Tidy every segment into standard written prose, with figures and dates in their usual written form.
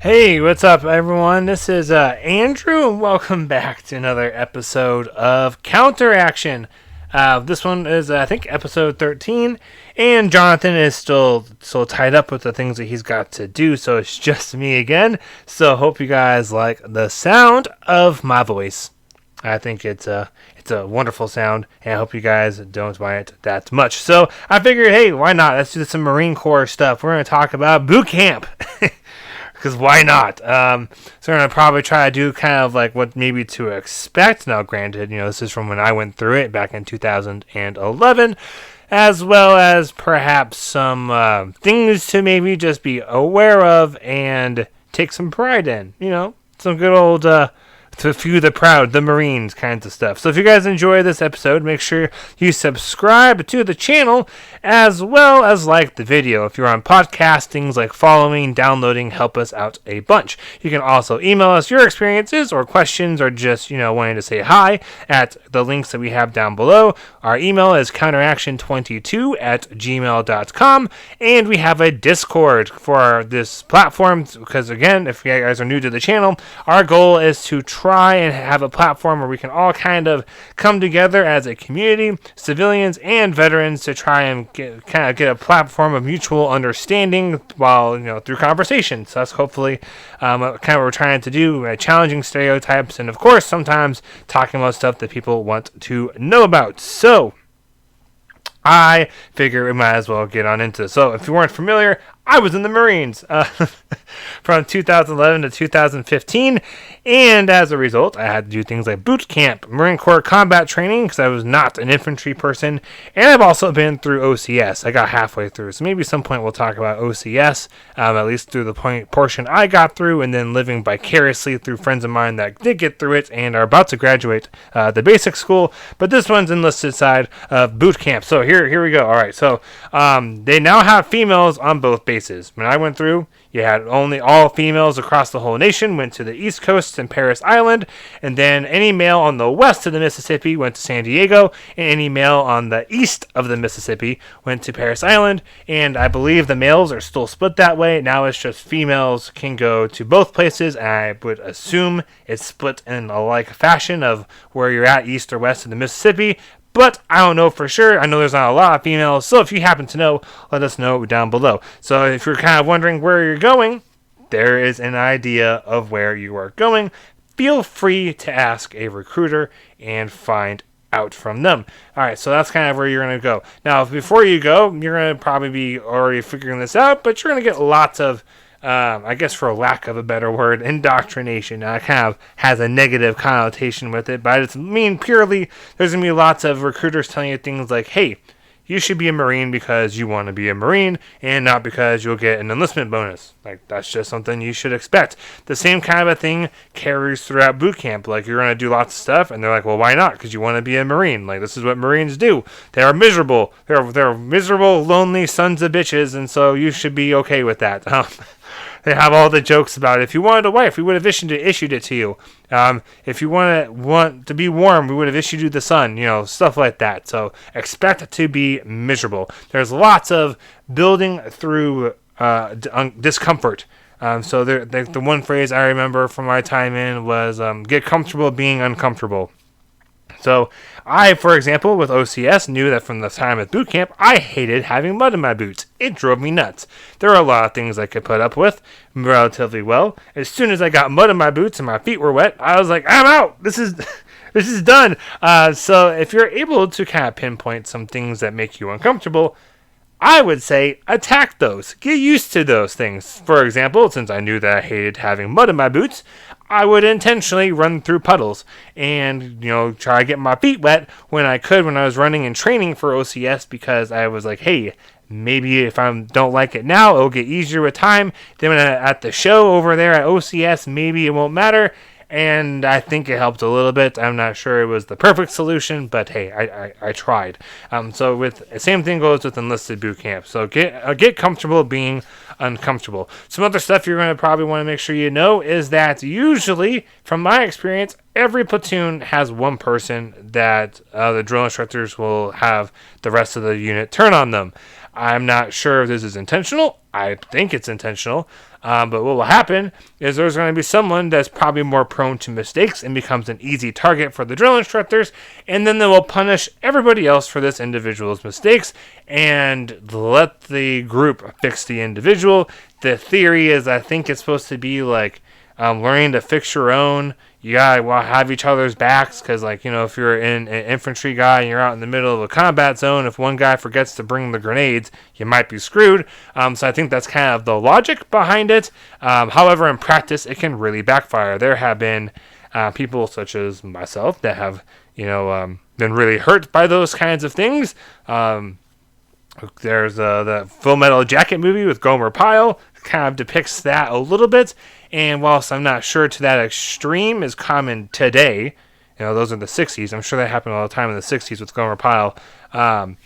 Hey, what's up, everyone? This is Andrew, and welcome back to another episode of CounterAction. This one is, I think, episode 13, and Jonathan is still tied up with the things that he's got to do, so it's just me again. So, hope you guys like the sound of my voice. I think it's a wonderful sound, and I hope you guys don't mind it that much. So, I figured, hey, why not? Let's do some Marine Corps stuff. We're going to talk about boot camp. Because why not? So I'm going to probably try to do kind of like what maybe to expect. Now, granted, this is from when I went through it back in 2011, as well as perhaps some things to maybe just be aware of and take some pride in. Some good old to few the proud, the Marines kinds of stuff. So if you guys enjoy this episode, make sure you subscribe to the channel as well as like the video. If you're on podcast, things like following, downloading help us out a bunch. You can also email us your experiences or questions or just, wanting to say hi at the links that we have down below. Our email is counteraction22@gmail.com, and we have a Discord for this platform because, again, if you guys are new to the channel, our goal is to try and have a platform where we can all kind of come together as a community, civilians and veterans, to try and get a platform of mutual understanding while through conversation. So that's hopefully kind of what we're trying to do, challenging stereotypes and of course sometimes talking about stuff that people want to know about. So I figure we might as well get on into this. So if you weren't familiar, I was in the Marines from 2011 to 2015, and as a result, I had to do things like boot camp, Marine Corps combat training, because I was not an infantry person, and I've also been through OCS. I got halfway through, so maybe at some point we'll talk about OCS, at least through the portion I got through, and then living vicariously through friends of mine that did get through it and are about to graduate the basic school, but this one's enlisted side of boot camp. So here we go. All right, so they now have females on both bases. When I went through, you had only all females across the whole nation went to the East Coast and Parris Island, and then any male on the west of the Mississippi went to San Diego, and any male on the east of the Mississippi went to Parris Island, and I believe the males are still split that way. Now it's just females can go to both places, and I would assume it's split in a like fashion of where you're at, east or west of the Mississippi. But I don't know for sure. I know there's not a lot of females, so if you happen to know, let us know down below. So if you're kind of wondering where you're going, there is an idea of where you are going. Feel free to ask a recruiter and find out from them. Alright, so that's kind of where you're going to go. Now, before you go, you're going to probably be already figuring this out, but you're going to get lots of I guess for lack of a better word, indoctrination. It kind of has a negative connotation with it, but it's purely there's going to be lots of recruiters telling you things like, hey, you should be a Marine because you want to be a Marine and not because you'll get an enlistment bonus. Like, that's just something you should expect. The same kind of a thing carries throughout boot camp. Like, you're going to do lots of stuff, and they're like, well, why not? Because you want to be a Marine. Like, this is what Marines do. They are miserable. They're miserable, lonely sons of bitches, and so you should be okay with that. They have all the jokes about it. If you wanted a wife, we would have issued it to you. If you want to be warm, we would have issued you the sun. Stuff like that. So expect to be miserable. There's lots of building through discomfort. So the one phrase I remember from my time in was get comfortable being uncomfortable. So I, for example, with OCS, knew that from the time at boot camp, I hated having mud in my boots. It drove me nuts. There are a lot of things I could put up with relatively well. As soon as I got mud in my boots and my feet were wet, I was like, I'm out. This is done. So if you're able to kind of pinpoint some things that make you uncomfortable, I would say attack those. Get used to those things. For example, since I knew that I hated having mud in my boots, I would intentionally run through puddles and, try to get my feet wet when I could when I was running and training for OCS, because I was like, hey, maybe if I don't like it now, it'll get easier with time. Then when at the show over there at OCS, maybe it won't matter. And I think it helped a little bit. I'm not sure it was the perfect solution, but hey, I tried. So with the same thing goes with enlisted boot camp. So get comfortable being uncomfortable. Some other stuff you're going to probably want to make sure you know is that usually, from my experience, every platoon has one person that the drill instructors will have the rest of the unit turn on them. I'm not sure if this is intentional. I think it's intentional. But what will happen is there's going to be someone that's probably more prone to mistakes and becomes an easy target for the drill instructors, and then they will punish everybody else for this individual's mistakes and let the group fix the individual. The theory is, I think it's supposed to be like learning to fix your own. You gotta have each other's backs, because, like, you know, if you're an infantry guy and you're out in the middle of a combat zone, if one guy forgets to bring the grenades, you might be screwed. So I think that's kind of the logic behind it. However, in practice, it can really backfire. There have been people such as myself that have, been really hurt by those kinds of things. There's the Full Metal Jacket movie with Gomer Pyle, kind of depicts that a little bit. And whilst I'm not sure to that extreme is common today, those are the 60s. I'm sure that happened all the time in the 60s with Gomer Pyle. So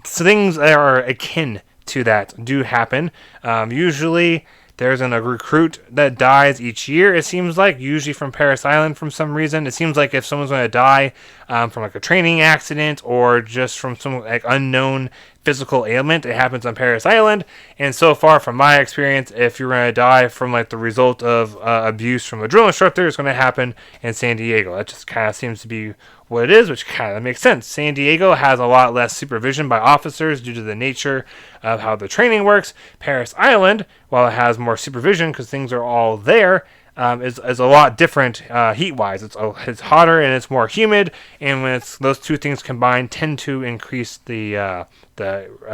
things that are akin to that do happen. Usually there's a recruit that dies each year, it seems like, usually from Paris Island for some reason. It seems like if someone's going to die from like a training accident or just from some like unknown physical ailment, it happens on Paris Island. And so far, from my experience, if you're going to die from like the result of abuse from a drill instructor, it's going to happen in San Diego. That just kind of seems to be what it is, which kind of makes sense. San Diego has a lot less supervision by officers due to the nature of how the training works. Paris Island, while it has more supervision because things are all there, is a lot different heat-wise. It's hotter and it's more humid, and when those two things combined, tend to increase the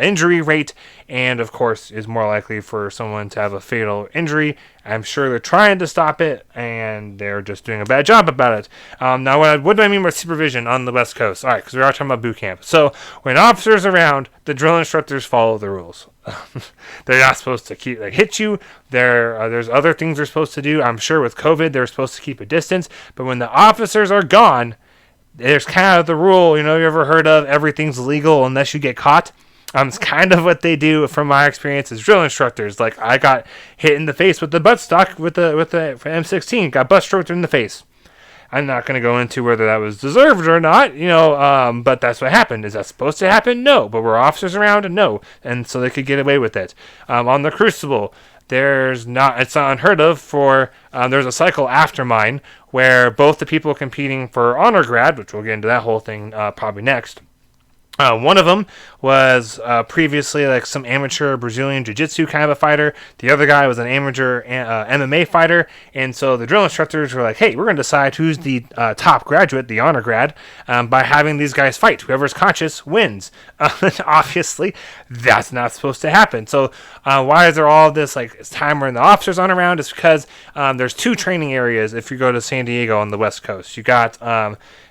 injury rate, and of course is more likely for someone to have a fatal injury. I'm sure they're trying to stop it, and they're just doing a bad job about it. Now, what do I mean by supervision on the West Coast? All right, because we are talking about boot camp. So when officers are around, the drill instructors follow the rules. They're not supposed to hit you. There's other things they're supposed to do. I'm sure with COVID, they're supposed to keep a distance. But when the officers are gone, there's kind of the rule, you ever heard of everything's legal unless you get caught? It's kind of what they do from my experience as drill instructors. Like, I got hit in the face with the buttstock with the M16, got butt stroked in the face. I'm not going to go into whether that was deserved or not, but that's what happened. Is that supposed to happen? No. But were officers around? No. And so they could get away with it. On the Crucible, it's not unheard of for, there's a cycle after mine where both the people competing for honor grad, which we'll get into that whole thing probably next. One of them was previously like some amateur Brazilian jiu-jitsu kind of a fighter. The other guy was an amateur MMA fighter. And so the drill instructors were like, hey, we're going to decide who's the top graduate, the honor grad, by having these guys fight. Whoever's conscious wins. Obviously, that's not supposed to happen. So why is there all this time when the officers aren't around? It's because there's two training areas if you go to San Diego on the West Coast. You got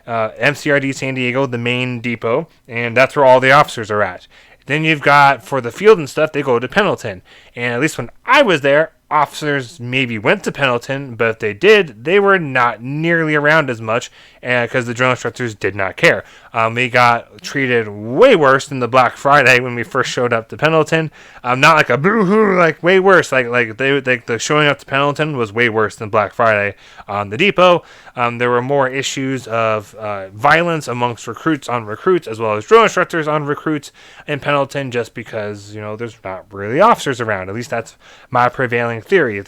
MCRD San Diego, the main depot, and that's where all the officers are at. Then you've got, for the field and stuff, they go to Pendleton. And at least when I was there, officers maybe went to Pendleton, but if they did, they were not nearly around as much because the drill instructors did not care. We got treated way worse than the Black Friday when we first showed up to Pendleton. Not like a boo-hoo, way worse. The showing up to Pendleton was way worse than Black Friday on the depot. There were more issues of violence amongst recruits on recruits, as well as drill instructors on recruits in Pendleton, just because there's not really officers around. At least that's my prevailing theory.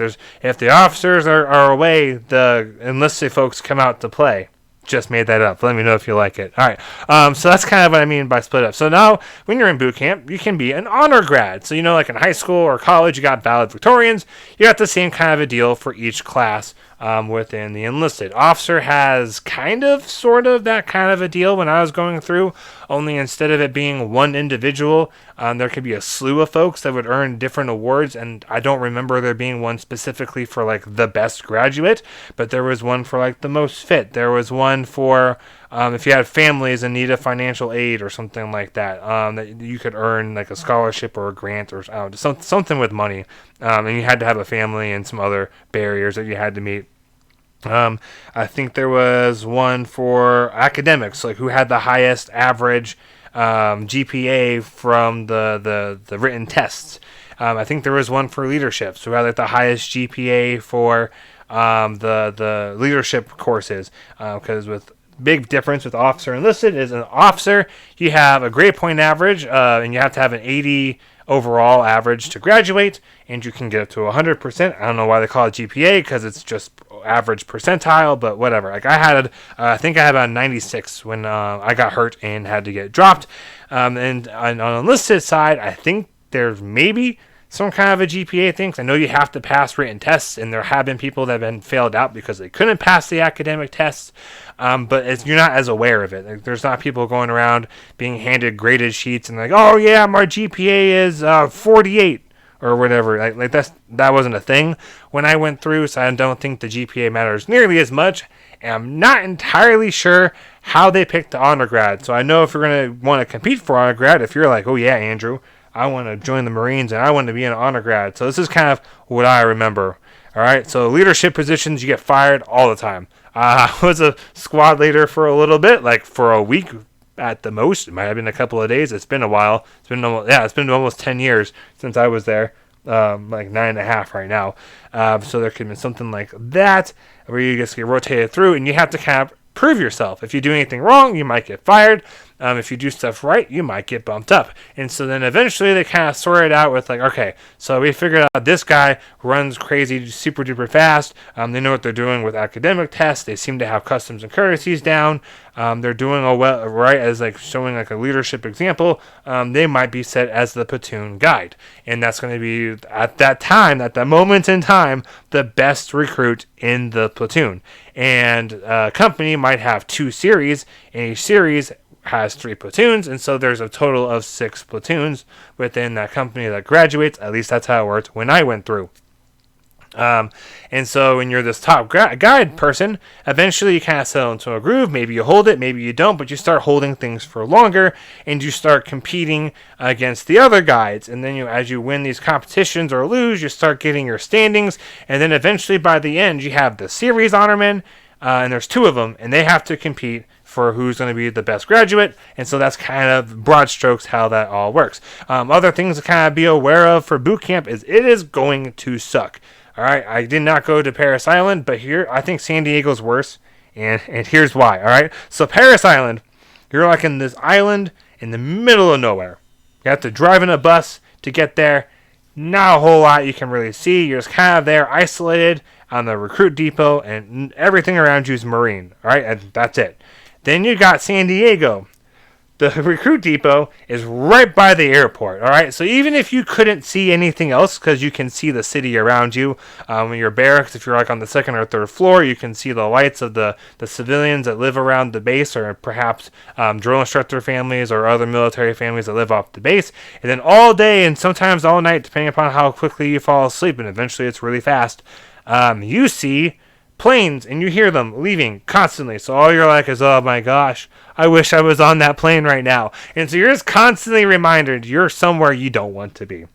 If the officers are away, the enlisted folks come out to play. Just made that up. Let me know if you like it. All right. So that's kind of what I mean by split up. So now, when you're in boot camp, you can be an honor grad. So like in high school or college, you got valedictorians. You got the same kind of a deal for each class within the enlisted. Officer has sort of that kind of a deal when I was going through, only instead of it being one individual, there could be a slew of folks that would earn different awards, and I don't remember there being one specifically for the best graduate, but there was one for the most fit. There was one for if you had families and needed financial aid or something like that, that you could earn a scholarship or a grant or something with money, and you had to have a family and some other barriers that you had to meet. I think there was one for academics, who had the highest average GPA from the written tests. I think there was one for leadership, so who had the highest GPA for the leadership courses, because with big difference with officer enlisted is an officer, you have a grade point average, and you have to have an 80 overall average to graduate, and you can get up to 100%. I don't know why they call it GPA, because it's just average percentile, but whatever. Like I think I had about 96 when I got hurt and had to get dropped. And on enlisted side, I think there's maybe some kind of a GPA thing. I know you have to pass written tests, and there have been people that have been failed out because they couldn't pass the academic tests, but you're not as aware of it. Like, there's not people going around being handed graded sheets and like, oh yeah, my GPA is 48 or whatever. Like that wasn't a thing when I went through, so I don't think the GPA matters nearly as much. And I'm not entirely sure how they picked the honor grad. So I know if you're going to want to compete for honor grad, if you're like, oh yeah, Andrew, I want to join the Marines and I want to be an honor grad. So this is kind of what I remember. All right. So leadership positions, you get fired all the time. I was a squad leader for a little bit, like for a week at the most. It might have been a couple of days. It's been a while. It's been almost 10 years since I was there. Like 9.5 right now. So there could be something like that where you just get rotated through and you have to kind of prove yourself. If you do anything wrong, you might get fired. If you do stuff right, you might get bumped up. And so then eventually they kind of sort it out with like, okay, so we figured out this guy runs crazy, super duper fast. They know what they're doing with academic tests. They seem to have customs and courtesies down. They're doing right as like showing like a leadership example. They might be set as the platoon guide. And that's going to be at that moment in time, the best recruit in the platoon. And a company might have 2 series, and each series has 3 platoons, and so there's a total of 6 platoons within that company that graduates. At least that's how it worked when I went through. And so when you're this top guide person, eventually you kind of settle into a groove. Maybe you hold it, maybe you don't, but you start holding things for longer, and you start competing against the other guides. And then as you win these competitions or lose, you start getting your standings, and then eventually by the end you have the series honormen, and there's 2 of them, and they have to compete for who's going to be the best graduate. And so that's kind of broad strokes how that all works. Other things to kind of be aware of for boot camp is it is going to suck. All right, I did not go to Parris Island, but here I think San Diego's worse, and here's why. All right, so Parris Island, you're like in this island in the middle of nowhere. You have to drive in a bus to get there. Not a whole lot you can really see. You're just kind of there, isolated on the recruit depot, and everything around you is Marine. All right, and that's it. Then you got San Diego. The recruit depot is right by the airport, all right? So even if you couldn't see anything else, because you can see the city around you, when you're barracks, if you're like on the 2nd or 3rd floor, you can see the lights of the civilians that live around the base, or perhaps drill instructor families or other military families that live off the base. And then all day and sometimes all night, depending upon how quickly you fall asleep, and eventually it's really fast, you see planes, and you hear them leaving constantly. So all you're like is, oh my gosh, I wish I was on that plane right now. And so you're just constantly reminded you're somewhere you don't want to be.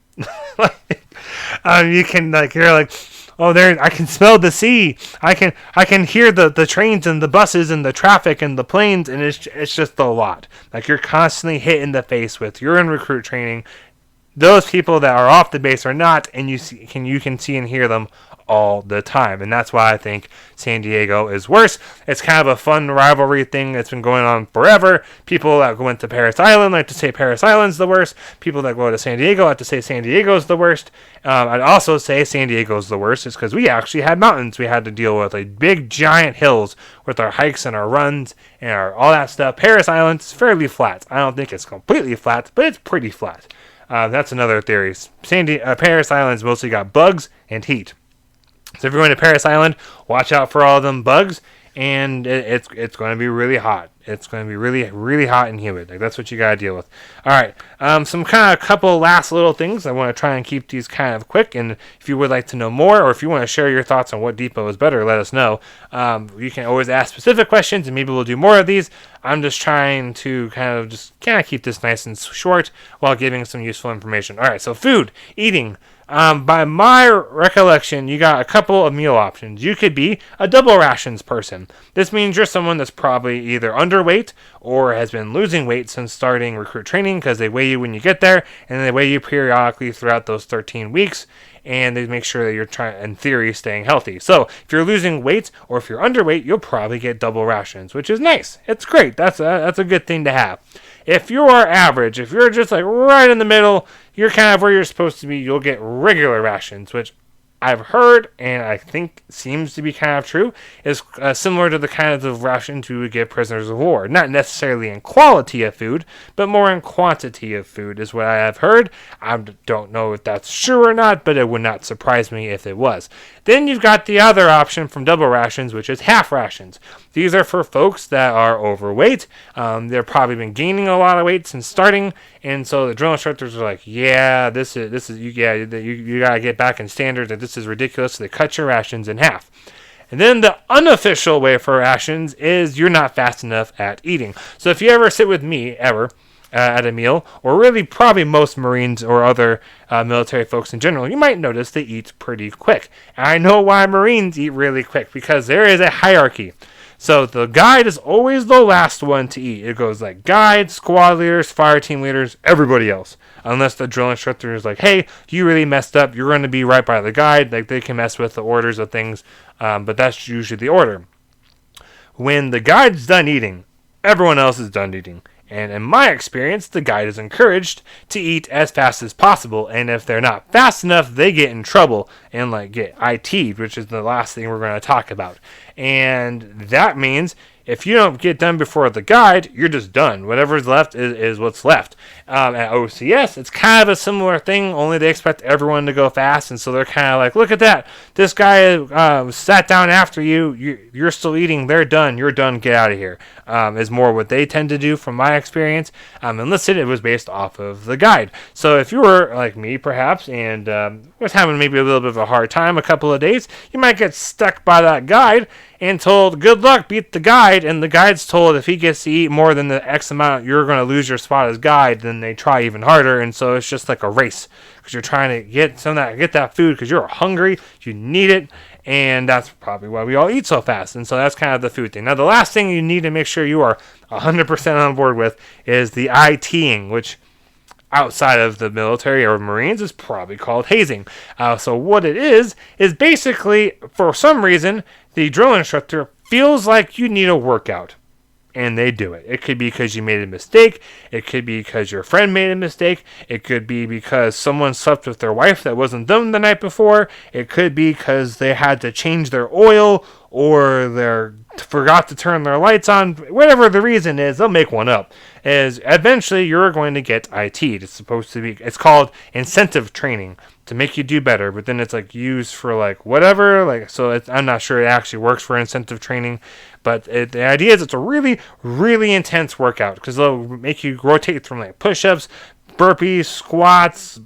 You can you're like, oh, there, I can smell the sea. I can hear the trains and the buses and the traffic and the planes, and it's just a lot. Like you're constantly hit in the face with. You're in recruit training. Those people that are off the base are not, and you can see and hear them all the time. And that's why I think San Diego is worse. It's kind of a fun rivalry thing that's been going on forever. People that went to Parris Island like to say Parris Island's the worst. People that go to San Diego like to say San Diego's the worst. I'd also say San Diego's the worst is because we actually had mountains we had to deal with, like big giant hills with our hikes and our runs and all that stuff. Parris Island's fairly flat. I don't think it's completely flat, but it's pretty flat. That's another theory. Parris Island's mostly got bugs and heat. So if you're going to Parris Island, watch out for all of them bugs, and it's going to be really hot. It's going to be really, really hot and humid. Like that's what you got to deal with. All right, some kind of couple last little things. I want to try and keep these kind of quick, and if you would like to know more, or if you want to share your thoughts on what depot is better, let us know. You can always ask specific questions, and maybe we'll do more of these. I'm just trying to kind of keep this nice and short while giving some useful information. All right, so food, eating. By my recollection, you got a couple of meal options. You could be a double rations person. This means you're someone that's probably either underweight or has been losing weight since starting recruit training, because they weigh you when you get there, and they weigh you periodically throughout those 13 weeks. and they make sure that you're trying, in theory, staying healthy. So if you're losing weight or if you're underweight, you'll probably get double rations, which is nice. It's great. That's a good thing to have. If you are average, if you're just like right in the middle, you're kind of where you're supposed to be, you'll get regular rations, which I've heard, and I think seems to be kind of true, is similar to the kinds of rations we would give prisoners of war. Not necessarily in quality of food, but more in quantity of food is what I have heard. I don't know if that's true or not, but it would not surprise me if it was. Then you've got the other option from double rations, which is half rations. These are for folks that are overweight. They've probably been gaining a lot of weight since starting, and so the drill instructors are like, yeah, this is you gotta get back in standards, and this is ridiculous. So they cut your rations in half. And then the unofficial way for rations is you're not fast enough at eating. So if you ever sit with me at a meal, or really probably most Marines or other military folks in general, you might notice they eat pretty quick. And I know why Marines eat really quick, because there is a hierarchy. So the guide is always the last one to eat. It goes like guide, squad leaders, fire team leaders, everybody else. Unless the drill instructor is like, hey, you really messed up, you're going to be right by the guide. Like, they can mess with the orders of things, but that's usually the order. When the guide's done eating, everyone else is done eating. And in my experience, the guide is encouraged to eat as fast as possible. And if they're not fast enough, they get in trouble and like get IT'd, which is the last thing we're going to talk about. And that means if you don't get done before the guide, you're just done. Whatever's left is what's left. At OCS, it's kind of a similar thing, only they expect everyone to go fast, and so they're kind of like, look at that. This guy sat down after you. You're still eating. They're done. You're done. Get out of here. Is more what they tend to do from my experience. Enlisted, it was based off of the guide. So if you were like me, perhaps, and was having maybe a little bit of a hard time a couple of days, you might get stuck by that guide and told, good luck, beat the guide, and the guide's told if he gets to eat more than the X amount, you're going to lose your spot as guide. Then they try even harder, and so it's just like a race, because you're trying to get that food because you're hungry, you need it, and that's probably why we all eat so fast. And so that's kind of the food thing. Now, the last thing you need to make sure you are 100% on board with is the ITing, which outside of the military or Marines is probably called hazing. So what it is basically, for some reason, the drill instructor feels like you need a workout, and they do it. It could be because you made a mistake. It could be because your friend made a mistake. It could be because someone slept with their wife that wasn't them the night before. It could be because they had to change their oil, or they forgot to turn their lights on. Whatever the reason is, they'll make one up. Is eventually you're going to get IT'd. It's called incentive training to make you do better, but then it's like used for like whatever. I'm not sure it actually works for incentive training, but the idea is it's a really, really intense workout, because they'll make you rotate from like push-ups, burpees, squats,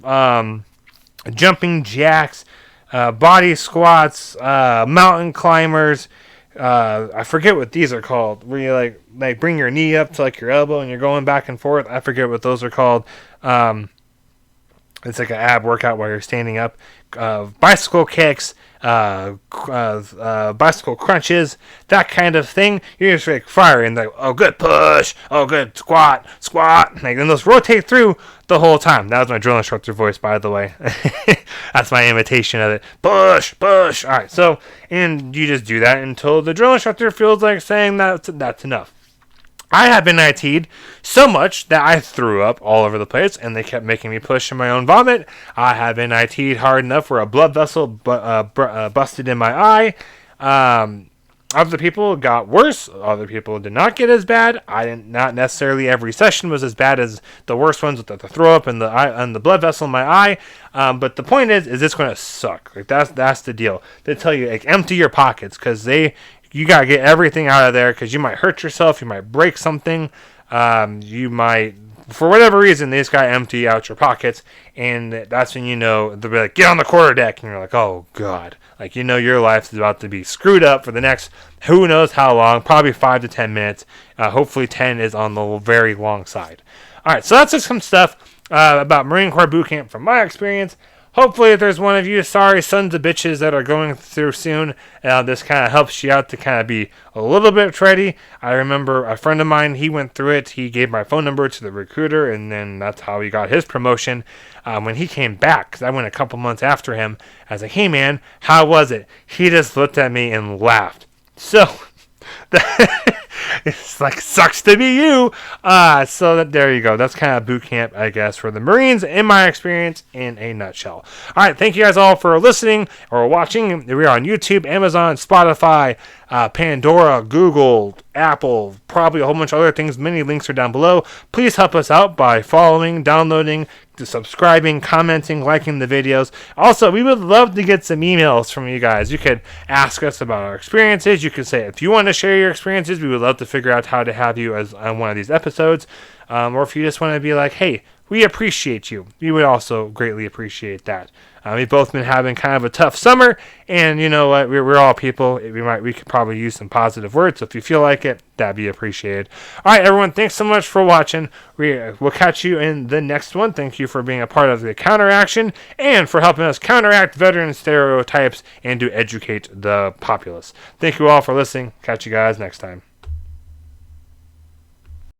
jumping jacks, body squats, mountain climbers. I forget what these are called, where you like bring your knee up to like your elbow and you're going back and forth. I forget what those are called. It's like an ab workout while you're standing up. Bicycle kicks, bicycle crunches, that kind of thing. You're just like firing, like, oh, good push, oh, good squat. Like, and those rotate through the whole time. That was my drill instructor voice, by the way. That's my imitation of it. Push. All right, so, and you just do that until the drill instructor feels like saying that's enough. I have been IT'd so much that I threw up all over the place, and they kept making me push in my own vomit. I have been IT'd hard enough where a blood vessel busted in my eye. Other people got worse. Other people did not get as bad. Not necessarily every session was as bad as the worst ones with the throw up and the blood vessel in my eye. But the point is it's going to suck. Like, that's the deal. They tell you, like, empty your pockets, because you got to get everything out of there, because you might hurt yourself. You might break something. You might, for whatever reason, they just got to empty out your pockets. And that's when you know, they'll be like, get on the quarterdeck. And you're like, oh, God. Like, you know your life is about to be screwed up for the next who knows how long, probably 5 to 10 minutes. Hopefully 10 is on the very long side. All right, so that's just some stuff about Marine Corps boot camp from my experience. hopefully if there's one of you sorry sons of bitches that are going through soon, this kind of helps you out to kind of be a little bit ready. I remember a friend of mine, he went through it. He gave my phone number to the recruiter, and then that's how he got his promotion. When he came back, because I went a couple months after him, I was like, hey man, how was it? He just looked at me and laughed. So it's like, sucks to be you. There you go. That's kind of boot camp, I guess, for the Marines, in my experience, in a nutshell. All right, thank you guys all for listening or watching. We're on YouTube, Amazon, Spotify, Pandora, Google, Apple, probably a whole bunch of other things. Many links are down below. Please help us out by following, downloading, subscribing, commenting, liking the videos. Also, we would love to get some emails from you guys. You could ask us about our experiences. You could say if you want to share your experiences, we would love to figure out how to have you as on one of these episodes. Or if you just want to be like, hey, we appreciate you, we would also greatly appreciate that. We've both been having kind of a tough summer, and you know what? We're all people. We could probably use some positive words. So if you feel like it, that'd be appreciated. All right, everyone. Thanks so much for watching. We'll catch you in the next one. Thank you for being a part of the CounterAction and for helping us counteract veteran stereotypes and to educate the populace. Thank you all for listening. Catch you guys next time.